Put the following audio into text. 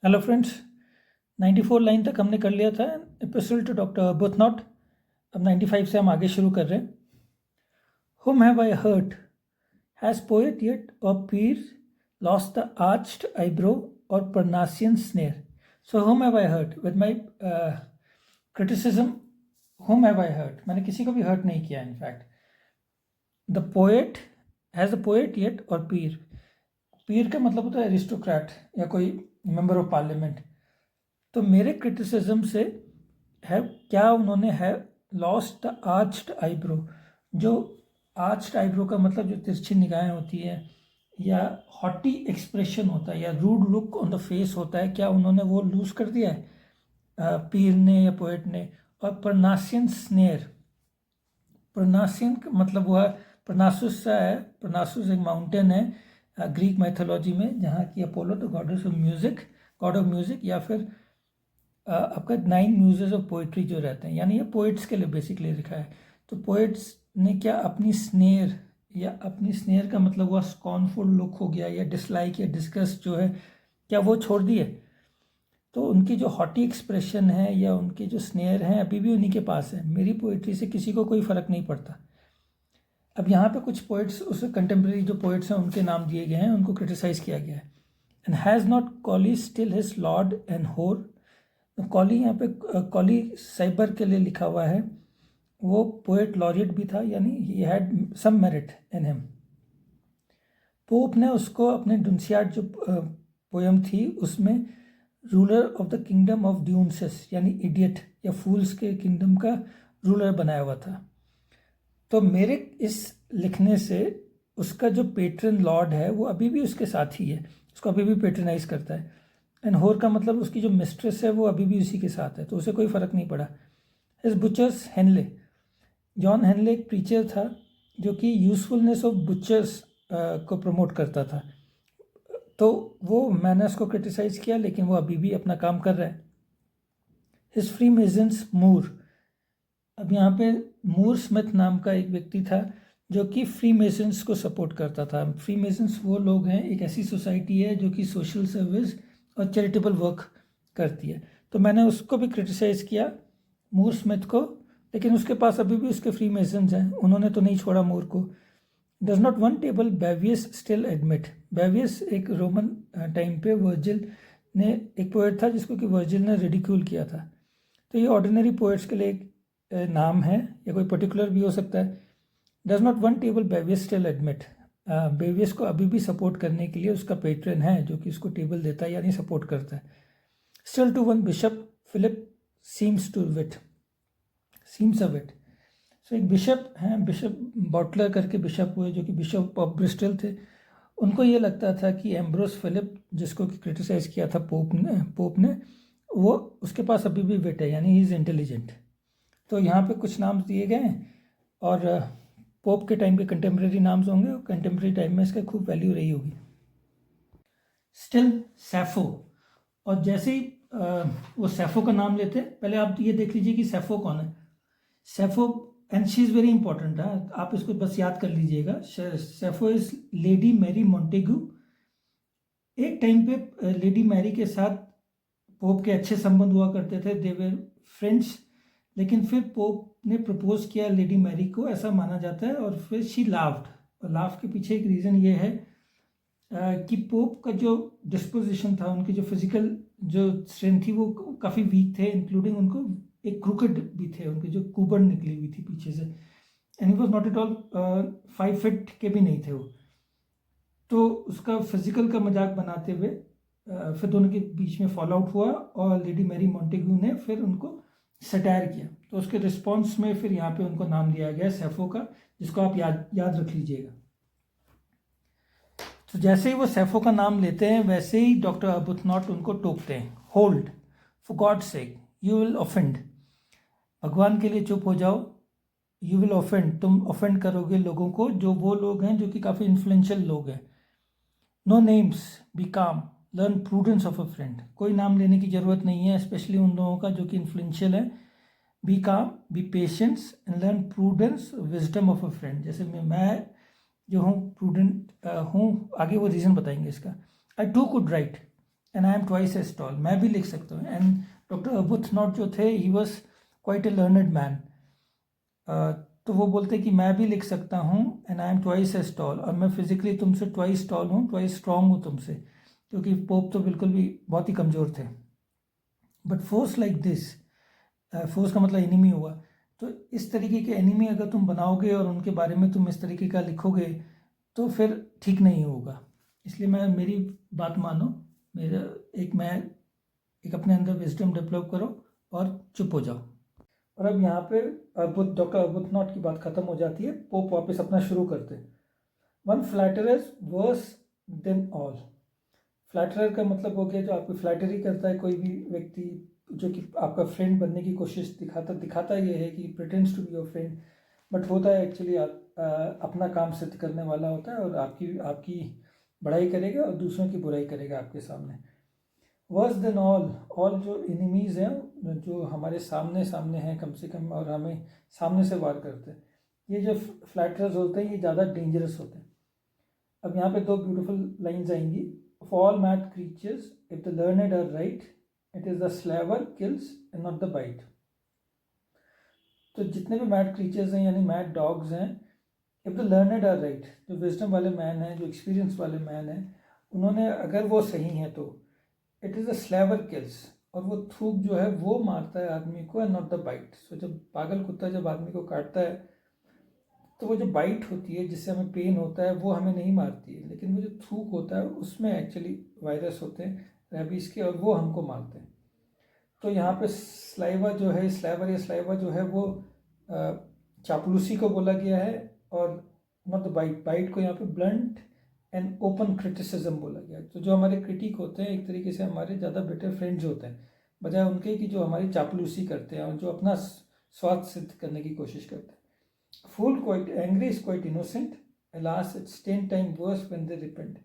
Hello friends. 94 line तक हमने कर लिया था एपिस्टल टू डॉक्टर arbuthnot। अब 95 से हम आगे शुरू कर रहे हैं। Whom have I hurt? Has poet yet or peer lost the arched eyebrow or Parnassian snare? So whom have I hurt? With my criticism, whom have I hurt? मैंने किसी को भी hurt नहीं किया in fact. The poet, has the poet yet or peer? पीर का मतलब होता है एरिस्टोक्रेट या कोई मेंबर ऑफ पार्लियामेंट। तो मेरे क्रिटिसिज्म से है क्या उन्होंने है लॉस्ट द आर्च्ड आईब्रो। जो आर्च्ड आईब्रो का मतलब जो तिरछी निगाहें होती है या हॉटी एक्सप्रेशन होता है या rude look on the face होता है, क्या उन्होंने वो लूज कर दिया है पीर ने या पोएट ने। और परनासियन स्नेर, परनासियन का मतलब वो है परनासुस सा है। परनासुस एक माउंटेन है ग्रीक मैथोलॉजी में, जहाँ की Apollo the goddess of music, God of music, या फिर आपका 9 म्यूजेस ऑफ पोइट्री जो रहते हैं, यानी ये पोइट्स के लिए बेसिकली लिखा है। तो पोइट्स ने क्या अपनी स्नेर, या अपनी स्नेर का मतलब हुआ स्कॉर्नफुल लुक हो गया या डिसलाइक या डिस्गस्ट जो है, क्या वो छोड़ दिए। तो उनकी जो हॉटी एक्सप्रेशन है या उनकी जो स्नेर है अभी भी उन्हीं के पास है। मेरी पोइट्री से किसी को कोई फ़र्क नहीं पड़ता। अब यहाँ पे कुछ पोइट्स, उस कंटेम्प्रेरी जो पोइट्स हैं उनके नाम दिए गए हैं, उनको क्रिटिसाइज किया गया है। And has not Colley still his lord and whore. Colley, यहाँ पे कॉली साइबर के लिए लिखा हुआ है। वो पोएट लॉरियट भी था, यानी ही had some merit in him. Pope ने उसको अपने डुनसियाड जो पोयम थी उसमें ruler of the kingdom of dunces, यानी इडियट या फूल्स के किंगडम का रूलर बनाया हुआ था। तो मेरे इस लिखने से उसका जो पेट्रन लॉर्ड है वो अभी भी उसके साथ ही है, उसको अभी भी पेट्रनाइज करता है। एंड होर का मतलब उसकी जो मिस्ट्रेस है वो अभी भी उसी के साथ है, तो उसे कोई फ़र्क नहीं पड़ा। His butchers Henley, John Henley एक प्रीचर था जो कि यूजफुलनेस ऑफ बुचर्स को प्रमोट करता था। तो वो मैंने उसको क्रिटिसाइज़ किया, लेकिन वो अभी भी अपना काम कर रहा है। हिज फ्री मेजन्स मूर, अब यहाँ पे मूर स्मिथ नाम का एक व्यक्ति था जो कि फ्री मेसन्स को सपोर्ट करता था। फ्री मेसन्स वो लोग हैं, एक ऐसी सोसाइटी है जो कि सोशल सर्विस और चैरिटेबल वर्क करती है। तो मैंने उसको भी क्रिटिसाइज़ किया, मूर स्मिथ को, लेकिन उसके पास अभी भी उसके फ्री मेसन्स हैं, उन्होंने तो नहीं छोड़ा मूर को। Does not one table Bavius still admit. Bavius एक रोमन टाइम पे वर्जिल ने, एक पोएट था जिसको कि वर्जिल ने रिडिक्यूल किया था। तो ये ऑर्डिनरी पोएट्स के लिए एक नाम है या कोई पर्टिकुलर भी हो सकता है। Does not one table Bavius still admit, Bavius को अभी भी सपोर्ट करने के लिए उसका पेट्रन है जो कि उसको टेबल देता है यानी सपोर्ट करता है। Still to one bishop Philip seems to wit, seems a wit. So एक बिशप हैं, बिशप बॉटलर करके बिशप हुए जो कि बिशप ऑफ ब्रिस्टल थे। उनको ये लगता था कि एम्ब्रोस फिलिप, जिसको कि क्रिटिसाइज़ किया था पोप ने, वो उसके पास अभी भी विट है, यानी ही इज़ इंटेलिजेंट। तो यहाँ पे कुछ नाम दिए गए हैं और पोप के टाइम के कंटेम्प्रेरी नाम्स होंगे और कंटेम्प्रेरी टाइम में इसका खूब वैल्यू रही होगी। स्टिल सैफो, और जैसे ही वो सैफो का नाम लेते हैं, पहले आप ये देख लीजिए कि सैफो कौन है। Sappho, and she is very important है, आप इसको बस याद कर लीजिएगा। Sappho is Lady Mary Montagu. एक टाइम पे लेडी मैरी के साथ पोप के अच्छे संबंध हुआ करते थे, दे वर फ्रेंड्स। लेकिन फिर पोप ने प्रपोज किया लेडी मैरी को, ऐसा माना जाता है, और फिर शी लाफ्ड। और लाफ के पीछे एक रीज़न ये है कि पोप का जो डिस्पोजिशन था, उनकी जो फिजिकल जो स्ट्रेंथ थी वो काफ़ी वीक थे, इंक्लूडिंग उनको एक क्रूकेड भी थे, उनकी जो कुबड़ निकली हुई थी पीछे से, and he was not at all 5 feet के भी नहीं थे वो। तो उसका फिजिकल का मजाक बनाते हुए फिर दोनों के बीच में फॉल आउट हुआ और लेडी मैरी मॉन्टेग्यू ने फिर उनको सटायर किया। तो उसके रिस्पॉन्स में फिर यहाँ पे उनको नाम दिया गया सैफो का, जिसको आप याद रख लीजिएगा। तो जैसे ही वो सैफो का नाम लेते हैं वैसे ही डॉक्टर arbuthnot उनको टोकते हैं। Hold, for God sake you will offend, भगवान के लिए चुप हो जाओ। यू विल ऑफेंड, तुम ऑफेंड करोगे लोगों को, जो वो लोग हैं जो कि काफ़ी इन्फ्लुएंशियल लोग हैं। नो नेम्स, बी काम, learn prudence of a friend, कोई नाम लेने की ज़रूरत नहीं है, स्पेशली उन लोगों का जो कि इन्फ्लुएंशियल है। बी काम, B patience and learn prudence wisdom of a friend. जैसे मैं जो हूँ प्रूडेंट हूँ, आगे वो रीज़न बताएंगे इसका। I too could write, and I am twice as tall, मैं भी लिख सकता हूँ। एंड डॉक्टर अबुथनॉट जो थे, he was quite a learned man, तो वो बोलते कि मैं भी लिख सकता हूँ, and I am twice as tall, और मैं फिजिकली तुमसे ट्वाइस टॉल हूँ, ट्वाइस स्ट्रॉन्ग हूँ तुमसे, क्योंकि पोप तो बिल्कुल भी बहुत ही कमज़ोर थे। But force like this, force का मतलब एनिमी हुआ, तो इस तरीके के एनिमी अगर तुम बनाओगे और उनके बारे में तुम इस तरीके का लिखोगे तो फिर ठीक नहीं होगा। इसलिए मैं, मेरी बात मानो, मेरा मैं एक अपने अंदर विजडम डेवलप करो और चुप हो जाओ। और अब यहाँ पे डॉक्टर अबुथनॉट की बात खत्म हो जाती है, पोप वापस अपना शुरू करते हैं। One flatterer is worse than all. Flatterer का मतलब हो गया जो आपको फ्लैटरी करता है, कोई भी व्यक्ति जो कि आपका फ्रेंड बनने की कोशिश दिखाता ये है कि pretends to be your friend, but होता है एक्चुअली अपना काम सिद्ध करने वाला होता है और आपकी आपकी बड़ाई करेगा और दूसरों की बुराई करेगा आपके सामने। वर्स देन ऑल जो एनिमीज़ हैं, जो हमारे सामने हैं कम से कम, और हमें सामने से वार करते हैं, ये जो फ्लैटरर्स होते हैं ये ज़्यादा डेंजरस होते हैं। अब यहाँ पे दो ब्यूटीफुल लाइन्स आएंगी। Of all mad creatures if the learned are right, it is the slaver kills and not the bite. तो जितने भी मैड क्रीचर्स हैं, यानी मैड डॉग्स हैं, if the learned are right, जो विजडम वाले मैन हैं, जो एक्सपीरियंस वाले मैन हैं, उन्होंने, अगर वो सही हैं तो इट इज़ अ स्लेवर किल्स, और वो थूक जो है वो मारता है आदमी को, एंड नॉट द बाइट। सो जब पागल कुत्ता जब आदमी को काटता है तो वो जो बाइट होती है जिससे हमें पेन होता है वो हमें नहीं मारती है, लेकिन वो जो थूक होता है उसमें एक्चुअली वायरस होते हैं रेबीज़ के, और वो हमको मारते हैं। तो यहाँ पे स्लाइवा जो है, स्लाइवर या स्लाइवा जो है वो चापलूसी को बोला गया है, और नॉट द बाइट, बाइट को यहाँ पे ब्लंट एंड ओपन क्रिटिसिज्म बोला गया है। तो जो हमारे क्रिटिक होते हैं एक तरीके से हमारे ज़्यादा बेटर फ्रेंड्स होते हैं, बजाय उनके कि जो हमारी चापलूसी करते हैं और जो अपना स्वार्थ सिद्ध करने की कोशिश करते हैं। Fool quite angry is quite innocent. Alas, it's 10 times worse when they repent.